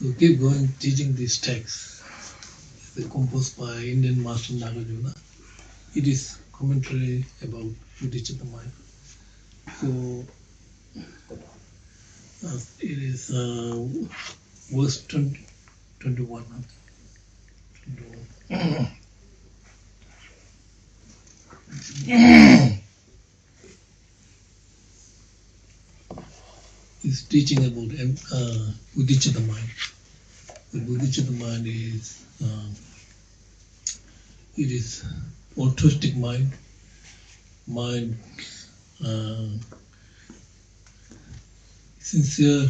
So keep going teaching these texts. It's composed by Indian master Nagarjuna. It is commentary about bodhicitta mind. So it is verse 21. 21. Is teaching about bodhicitta mind. The bodhicitta mind is it is altruistic mind, sincere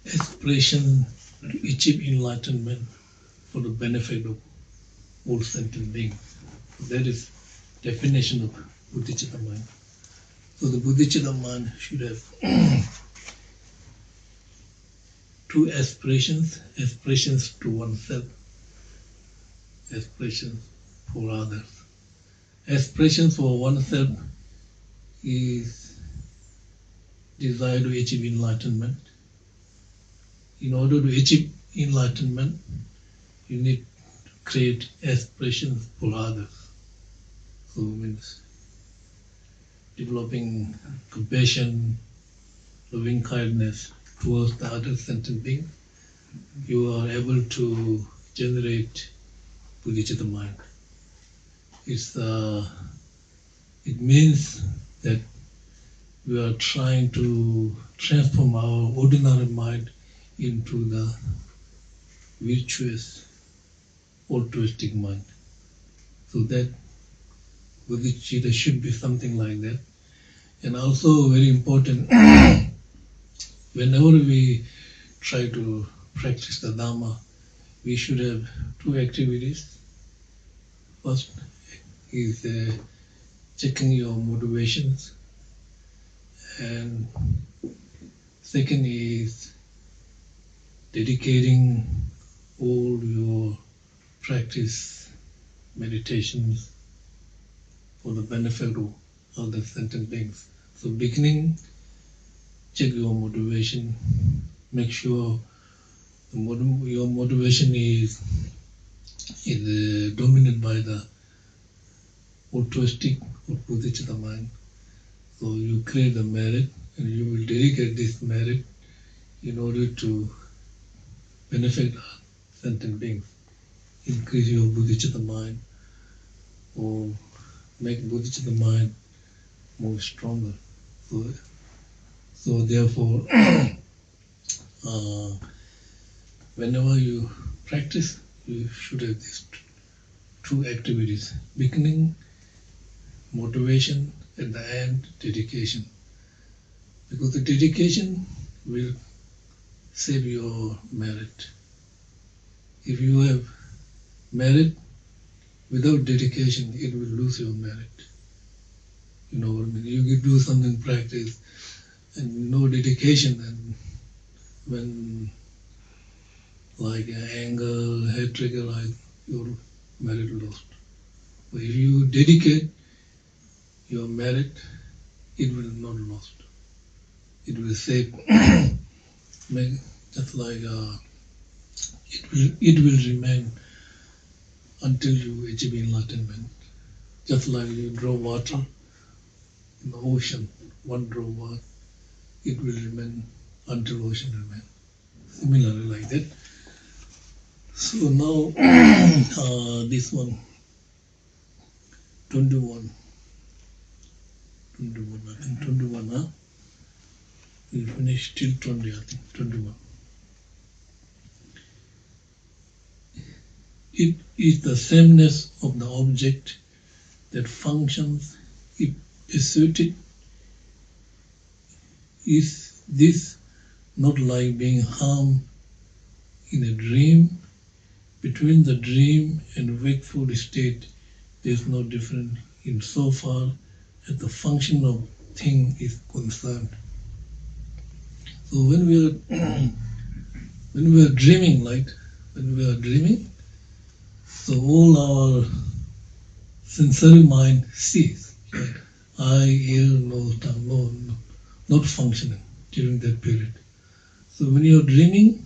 aspiration to achieve enlightenment for the benefit of all sentient beings. That is definition of bodhicitta mind. So the bodhicitta mind should have two aspirations to oneself, aspirations for others. Aspirations for oneself is desire to achieve enlightenment. In order to achieve enlightenment, you need to create aspirations for others. So it means developing compassion, loving kindness towards the other sentient being. You are able to generate bodhicitta mind. It means that we are trying to transform our ordinary mind into the virtuous, altruistic mind. So that bodhicitta should be something like that. And also very important, whenever we try to practice the Dhamma, we should have two activities. First is checking your motivations, and second is dedicating all your practice, meditations for the benefit of other sentient beings. So beginning, check your motivation, make sure your motivation is dominated by the altruistic or bodhicitta mind. So you create the merit and you will dedicate this merit in order to benefit sentient beings, increase your bodhicitta mind or make bodhicitta mind more stronger. So therefore, whenever you practice, you should have these two activities: beginning, motivation, at the end, dedication. Because the dedication will save your merit. If you have merit without dedication, it will lose your merit. You know what I mean? You can do something practice and no dedication, and when like anger, hatred, your merit lost. But if you dedicate your merit, it will not lost. It will save. Just like it will remain until you achieve enlightenment. Just like you draw water in the ocean, one drop of water, it will remain until ocean remains. Similarly like that. So now this one, 21, I think 21, huh? We'll finish till 20, I think, 21. It is the sameness of the object that functions if asserted. Is this not like being harmed in a dream? Between the dream and wakeful state, there is no difference in so far as the function of thing is concerned. So when we are dreaming, so all our sensory mind sees, right? Eye, ear, nose, tongue, no, not functioning during that period. So when you are dreaming,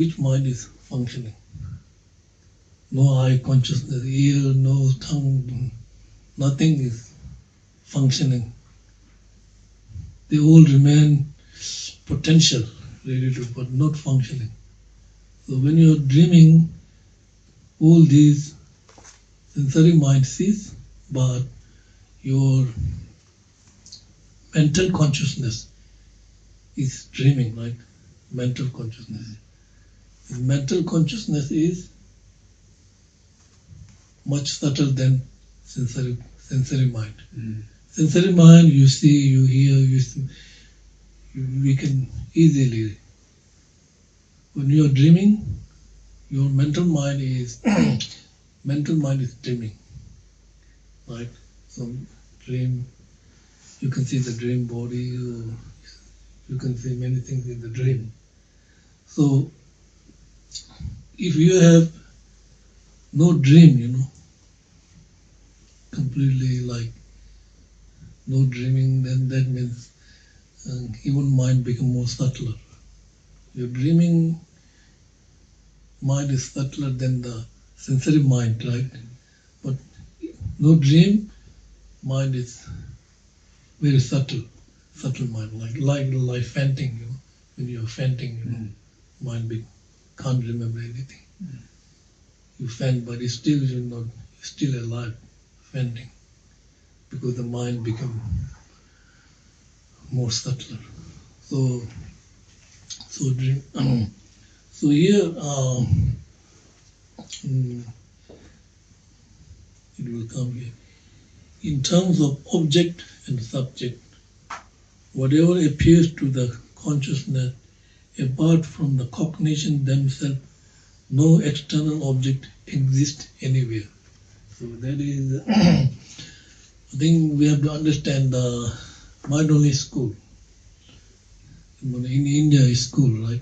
which mind is functioning? No eye consciousness, ear, nose, tongue, nothing is functioning. They all remain potential, ready to, but not functioning. So when you're dreaming, all these sensory mind cease, but your mental consciousness is dreaming, right? Mental consciousness. And mental consciousness is much subtle than sensory mind. Sensory mind, you see, you hear, we can easily. When you are dreaming, your mental mind is dreaming, right? So dream, you can see the dream body, or you can see many things in the dream. So if you have no dream, completely like no dreaming, then that means even mind become more subtler. Your dreaming mind is subtler than the sensory mind, right? But no dream, mind is very subtle mind, like fainting, when you're fainting, mind can't remember anything. You faint, but you're still alive, fainting, because the mind become more subtler. So dream. So here it will come here. In terms of object and subject, whatever appears to the consciousness, apart from the cognition themselves, no external object exists anywhere. So that is, I think we have to understand the mind-only school. In India is school, right?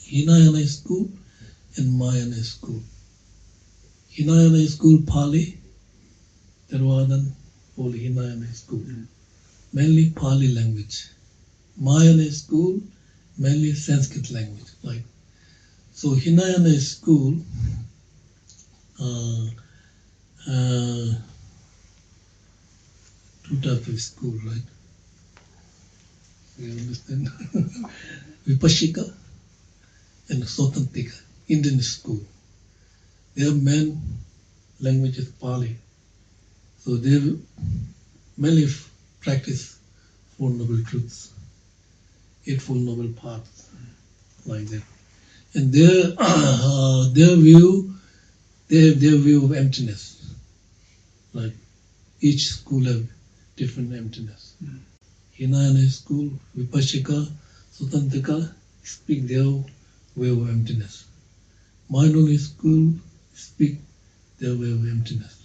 Hinayana is school and Mahayana is school. Hinayana is school Pali, Theravada, all Hinayana is school. Mainly Pali language. Mahayana is school, mainly Sanskrit language. Right? So Hinayana is school, two types of school, right? You understand? Vipashika and Sotantika, Indian school. Their main language is Pali. So they mainly practice Four Noble Truths, Eightfold Noble Paths, like that. And their view of emptiness, like each school have different emptiness. Hinayana school, Vipashika, Sutantika speak their way of emptiness. Mind-only school speak their way of emptiness.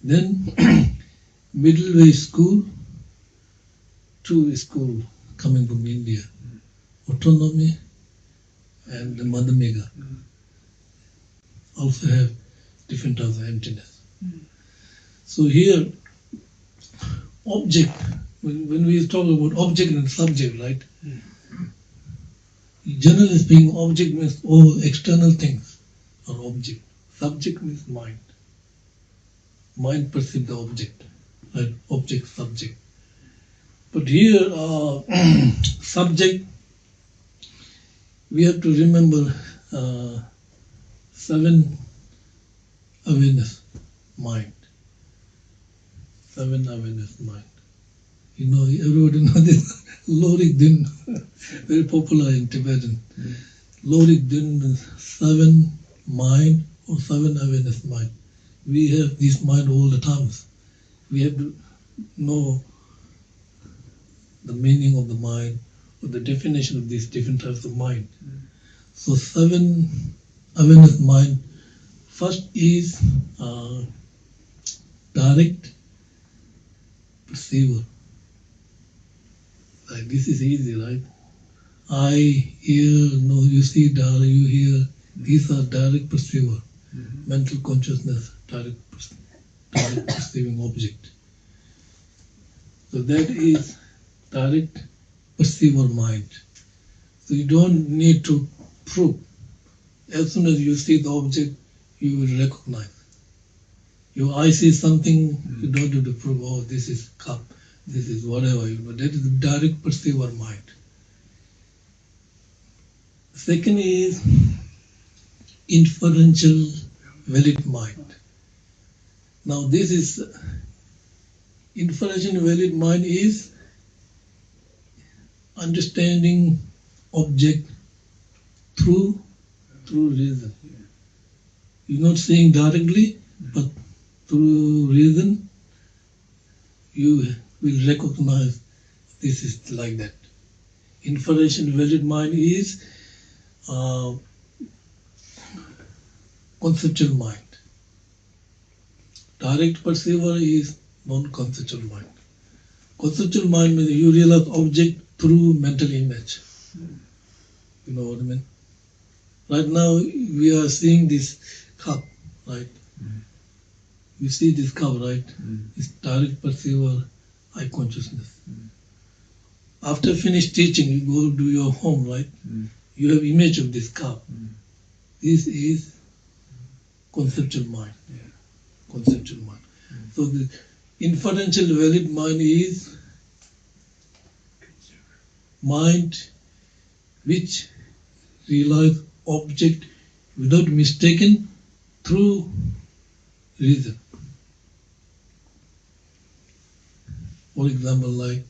Then middle way school, two school coming from India, autonomy and the Madhyamika also have different types of emptiness. So here, object, when we talk about object and subject, right? Generally speaking, object means all external things are object. Subject means mind. Mind perceives the object, right? Object, subject. But here, subject, we have to remember seven awareness mind. Seven awareness mind. Everybody knows this. Lorik Din, very popular in Tibetan. Lorik Din means seven mind or seven awareness mind. We have this mind all the time. We have to know the meaning of the mind or the definition of these different types of mind. So seven awareness mind. First is direct perceiver. Like this is easy, right? Eye, ear, nose, you see, you hear. These are direct perceiver. Mental consciousness, direct perceiving object. So that is direct perceiver mind. So you don't need to proof. As soon as you see the object, you will recognize. Your eye sees something, you don't have to prove, oh, this is cup, this is whatever. But that is the direct perceiver mind. Second is inferential valid mind. Now this is inferential valid mind is understanding object through reason. You're not saying directly, but through reason you will recognize this is like that. Inferential valid mind is conceptual mind. Direct perceiver is non-conceptual mind. Conceptual mind means you realize object through mental image. You know what I mean? Right now we are seeing this cup, right? You see this cup, right? It's direct perceiver, eye consciousness. After finish teaching, you go to your home, right? You have image of this cup. This is conceptual mind. Conceptual mind. So the inferential valid mind is mind which realize object without mistaken through reason. For example, like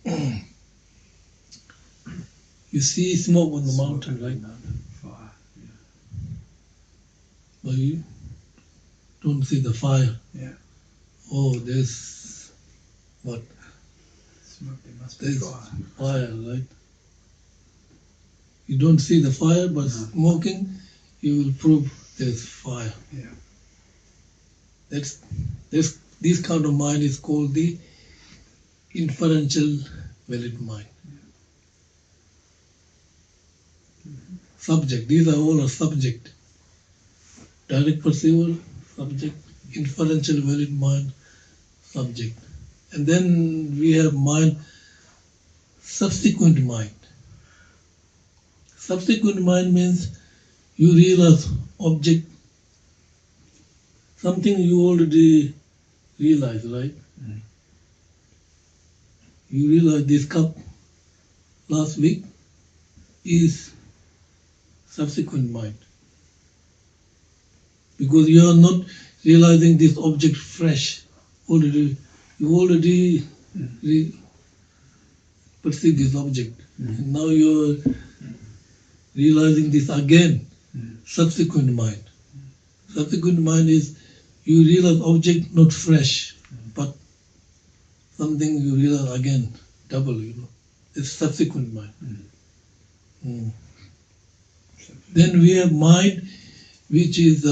you see smoke on the mountain, right? Fire. But you don't see the fire. Yeah. Oh, there's what? Smoke, there must be There's fire. fire, right? You don't see the fire, but smoking, you will prove there's fire. Yeah. This kind of mind is called the inferential valid mind. Subject, these are all a subject. Direct perceiver, subject. Inferential valid mind, subject. And then we have mind, subsequent mind. Subsequent mind means you realize object, something you already realized, right? You realize this cup last week is subsequent mind. Because you are not realizing this object fresh. You already perceive this object. And now you are realizing this again, subsequent mind. Subsequent mind is you realize object not fresh, but something you realize again, double, It's subsequent mind. Then we have mind which is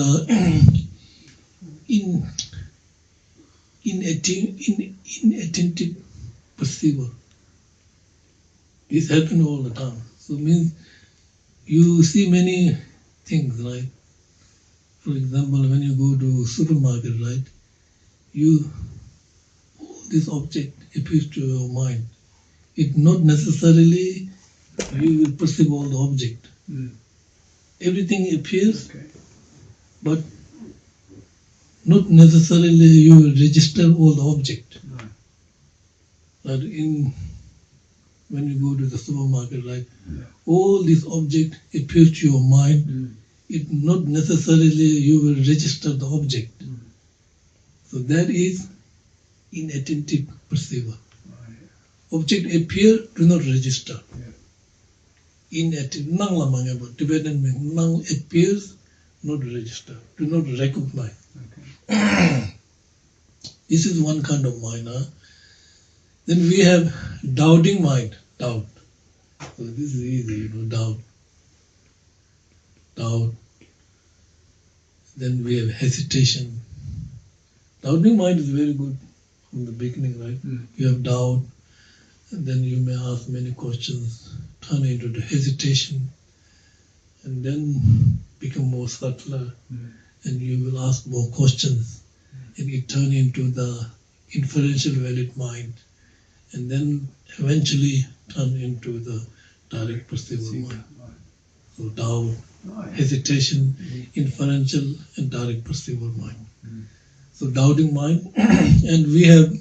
inattentive perceiver. This happens all the time. So means you see many things, right? For example, when you go to supermarket, right? This object appears to your mind. It not necessarily you will perceive all the object. Everything appears, but not necessarily you will register all the object. But when you go to the supermarket, right? All this object appears to your mind. It not necessarily you will register the object. So that is inattentive perceiver. Object appear, do not register. Inattentive, nang lamang about Tibetan means nang appears, not register, do not recognize. This is one kind of mind. Then we have doubting mind, doubt. So this is easy, doubt. Then we have hesitation. Doubting mind is very good from the beginning, right? You have doubt, and then you may ask many questions, turn into the hesitation, and then become more subtler, and you will ask more questions, and it turn into the inferential valid mind, and then eventually turn into the direct perceiver mind. So doubt, hesitation, inferential, and direct perceiver mind. So doubting mind, and we have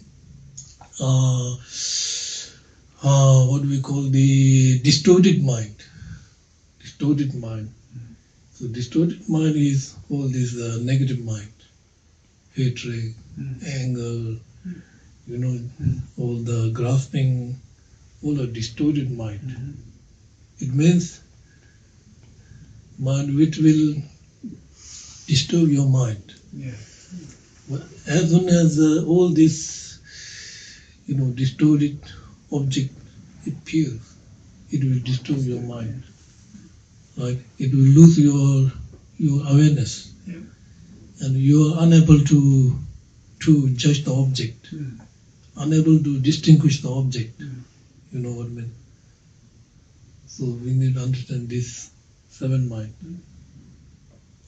what we call the distorted mind. Distorted mind. So distorted mind is all this negative mind, hatred, anger, all the grasping, all the distorted mind. It means mind which will disturb your mind. But as soon as all this, distorted object appears, it will disturb your mind. Right? It will lose your awareness, and you are unable to judge the object, unable to distinguish the object. You know what I mean? So we need to understand this seven mind.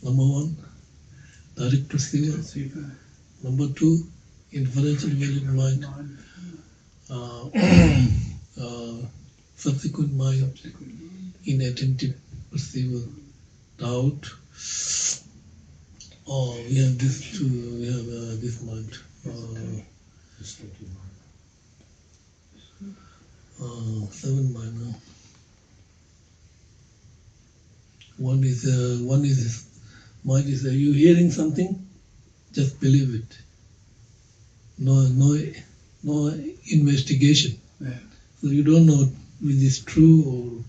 Number one, direct perceiver. Number two, inferential valid mind. Subsequent mind, inattentive perceiver, doubt. We have this too. We have this mind. Seven mind. One is mind is. Are you hearing something? Just believe it. No investigation. So you don't know whether it's true or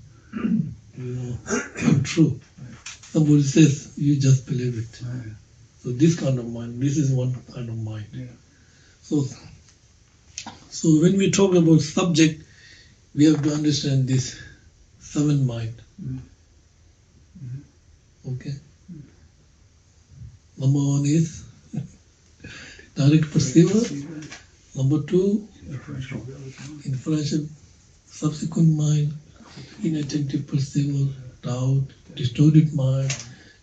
untrue. Somebody says, you just believe it. So this kind of mind, this is one kind of mind. So when we talk about subject, we have to understand this seven mind. Okay. Number one is direct perceiver. Number two, inferential subsequent mind, inattentive perceiver, doubt, distorted mind,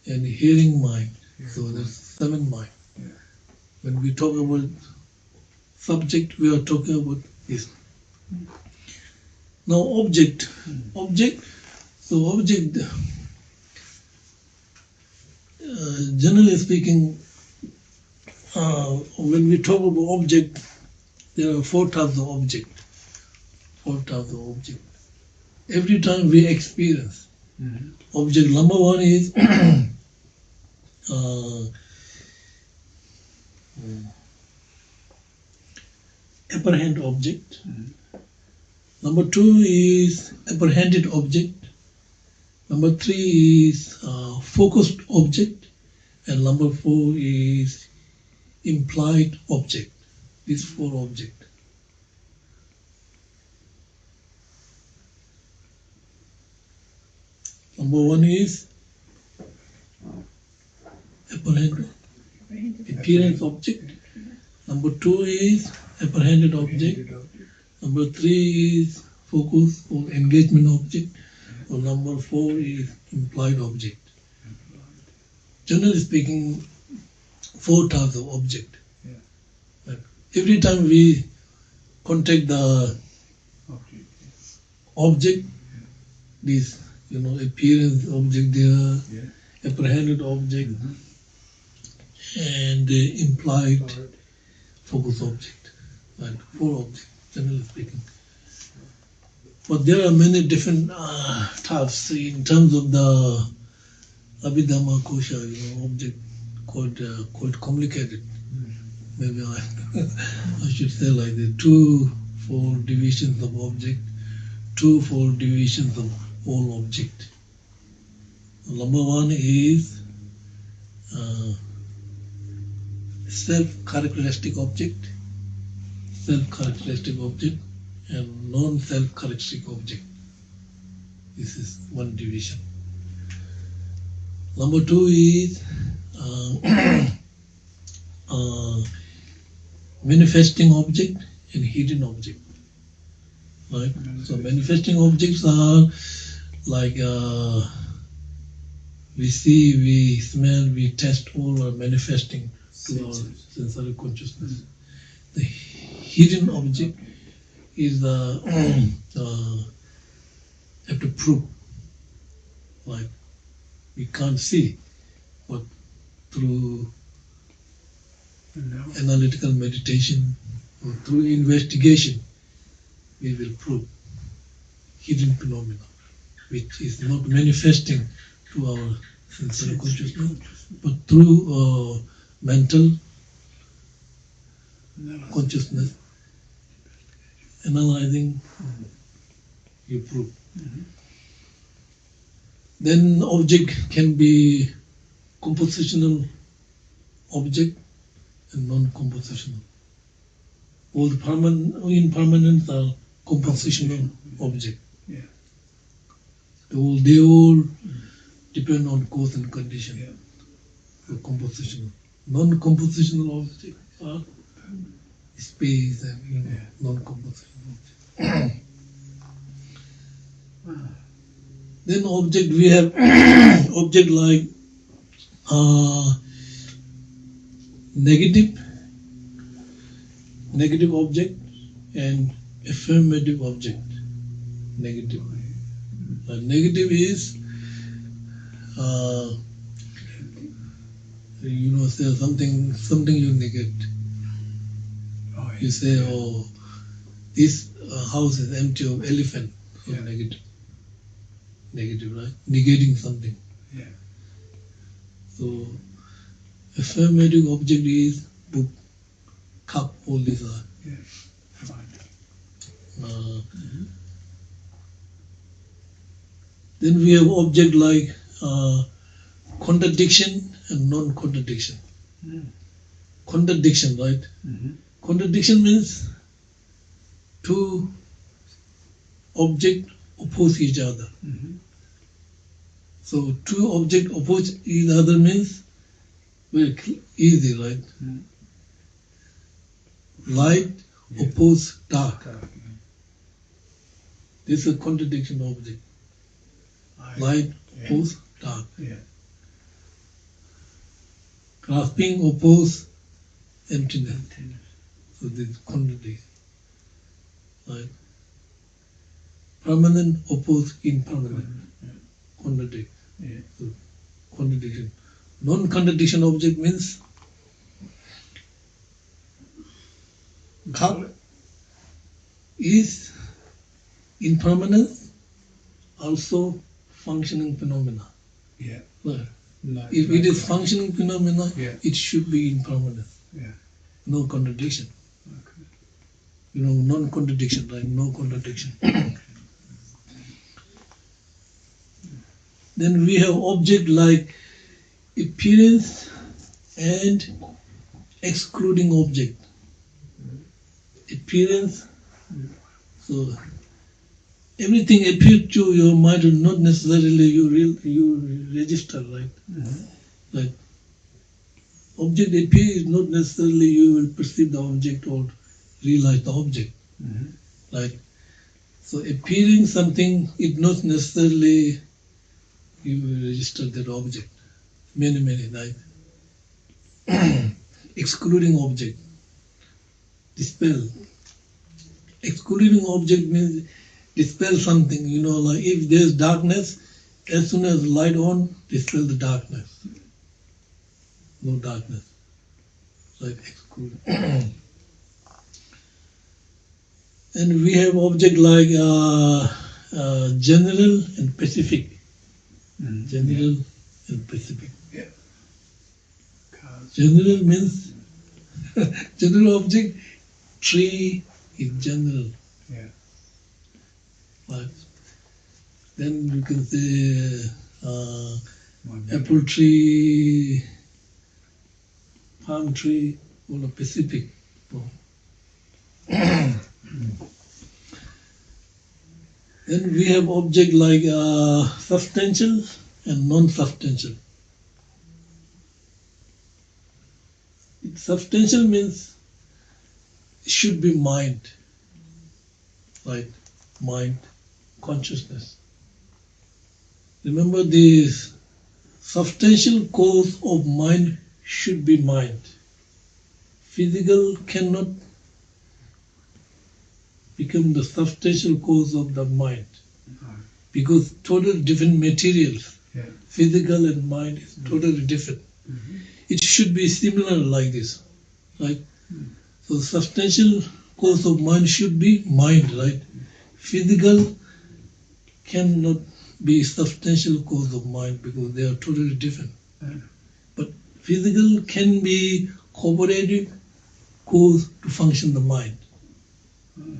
and hearing mind. So there's seven mind. When we talk about subject, we are talking about this. Now object. So object, generally speaking, when we talk about object, there are four types of object. Every time we experience object, number one is apprehend object. Number two is apprehended object. Number three is focused object. And number four is implied object. These four objects. Number one is appearance object. Number two is apprehended object. Number three is focus or engagement object. Or number four is implied object. Generally speaking, four types of object. Like every time we contact the object, this appearance object there, apprehended object, and implied focus object. Right? Four objects, generally speaking. But there are many different types in terms of the Abhidhamma Kosha, object quite complicated. Maybe I should say like the 4 divisions of object, 4 divisions of all object. Number one is self-characteristic object, and non-self-characteristic object. This is one division. Number two is manifesting object and hidden object. Right? So manifesting objects are like we see, we smell, we taste, all are manifesting to our sensory consciousness. The hidden object is have to prove. Like we can't see, but through analytical meditation or through investigation, we will prove hidden phenomena, which is not manifesting to our sensory consciousness, but through mental consciousness, analyzing, you prove. Then object can be compositional object and non-compositional. All the impermanents are compositional object. Yeah. They all depend on cause and condition. Yeah. So compositional. Non-compositional objects are space and non-compositional object. Then object, we have object like negative object and affirmative object. Negative. Negative is say something you negate. You say, oh, this house is empty of elephant. So negative. Negative, right? Negating something. Yeah. So affirmative object is book, cup, all these are. Yeah. Fine. Then we have object like contradiction and non-contradiction. Contradiction, right? Contradiction means two objects oppose each other. So two objects oppose each other means very easy, right? Light oppose dark. This is a contradiction object. Light oppose dark. Grasping oppose emptiness. So this is contradiction. Right? Permanent oppose impermanent. Contradict. So contradiction. Non-contradiction object means cup is impermanent, also functioning phenomena. Yeah. Right. If it is functioning phenomena, it should be impermanent. Yeah. No contradiction. Okay. Non-contradiction, right? No contradiction. Then we have object like appearance and excluding object. Appearance, so everything appears to your mind, not necessarily you register, right? Like object appears, not necessarily you will perceive the object or realize the object. Right? So appearing something is not necessarily you will register that object. Many, right? Excluding object. Dispel. Excluding object means dispel something, like if there's darkness, as soon as light on, dispel the darkness. No darkness. Like exclude. And we have object like general and specific. General and specific. Yeah. General means general object. Tree is general. Yeah. Right. Then you can say apple tree, palm tree, all are specific. Then we have object like substantial and non-substantial. Substantial means it should be mind, right? Mind, consciousness. Remember, the substantial cause of mind should be mind. Physical cannot become the substantial cause of the mind, because total different materials Yeah. Physical and mind is totally different. It should be similar like this, right? So substantial cause of mind should be mind, right? Physical cannot be substantial cause of mind because they are totally different. But physical can be cooperative cause to function the mind.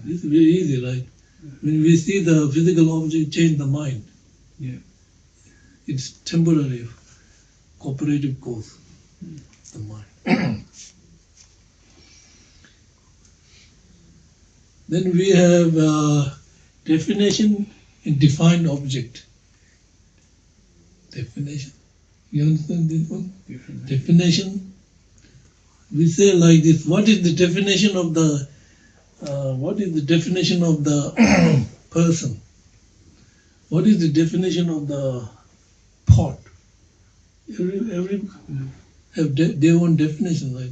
It's very easy, right? When we see the physical object change the mind, it's temporary cooperative cause, the mind. Then we have definition and defined object. Definition. You understand this one? Definition. We say like this. What is the definition of the person? What is the definition of the pot? Every have their own definition, right?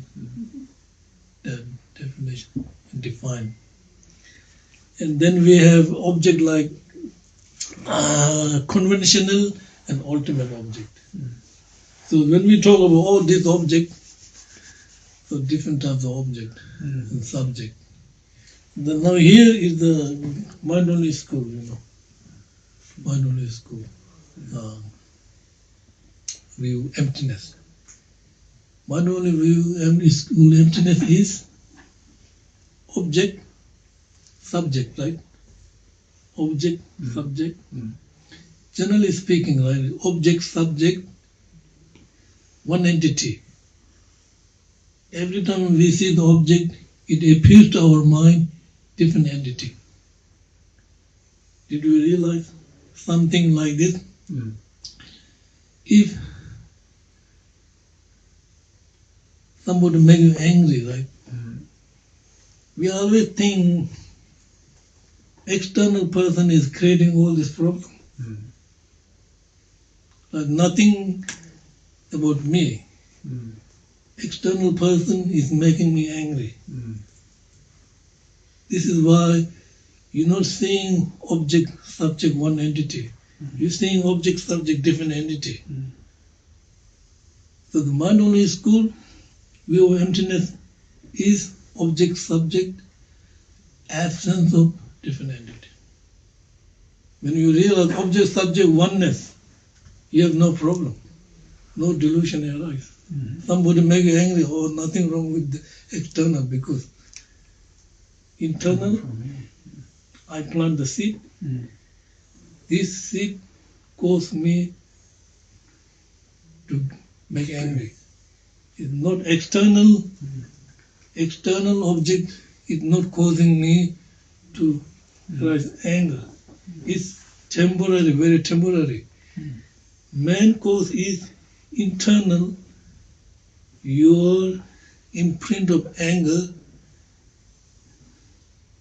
The definition, define. And then we have object like conventional and ultimate object. So when we talk about all these objects, so different types of object and subject. Now here is the mind-only school, mind-only school. View emptiness. Mind-only view school emptiness is object, subject, right? Object, subject. Generally speaking, right? Object, subject, one entity. Every time we see the object, it appears to our mind different entity. Did we realize something like this? If somebody makes you angry, right? We always think external person is creating all this problem. Like nothing about me. External person is making me angry. This is why you're not seeing object, subject, one entity. You're seeing object, subject, different entity. So the mind-only school view of emptiness is object, subject, absence of different entity. When you realize object, subject, oneness, you have no problem. No delusion arises. Somebody make you angry, or nothing wrong with the external, because internal, I plant the seed. This seed caused me to make angry. It's not external. External object is not causing me to rise anger. It's temporary, very temporary. Main cause is internal. Your imprint of anger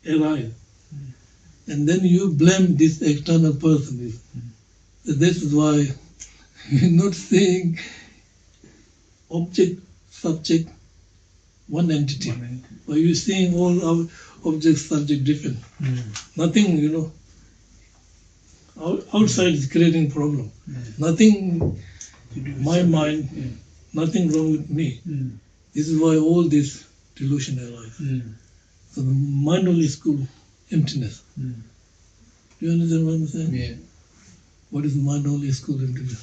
arises. And then you blame this external person. This is why you're not seeing object, subject, one entity. But you're seeing all our object, subject different. Nothing, outside is creating problem. Nothing, my mind, nothing wrong with me. This is why all this delusion arises. So the mind-only school, emptiness. Do you understand what I'm saying? Yeah. What is mind-only school, emptiness?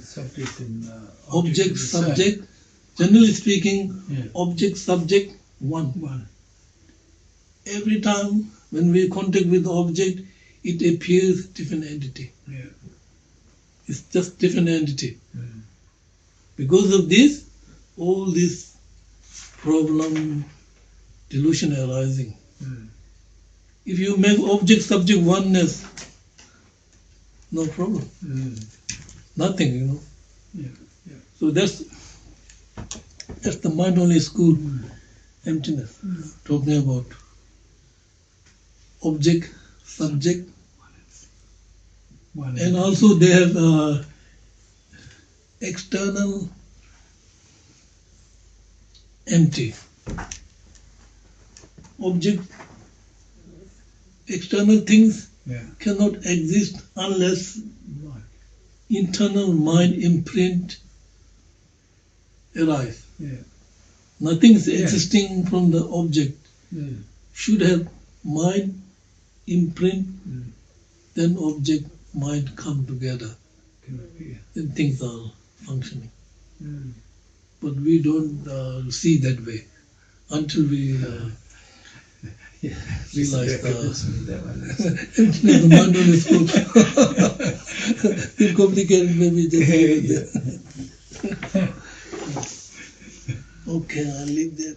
Subject and Object, subject. Generally speaking, object, subject, one. Every time when we contact with the object, it appears different entity. It's just different entity. Because of this, all this problem, delusion arising. If you make object, subject, oneness, no problem. Nothing, So that's the mind-only school, emptiness. Talking about object, subject, and also they have external, empty. Object, external things cannot exist unless internal mind imprint arise. Yeah. Nothing is Yeah. existing from the object. Mm. Should have mind imprint, Mm. then object mind come together, Can appear. then things are functioning. Mm. But we don't see that way until we Yeah. realize That one. the mind on the scope. Too complicated, maybe just leave it there. Okay, I'll leave that.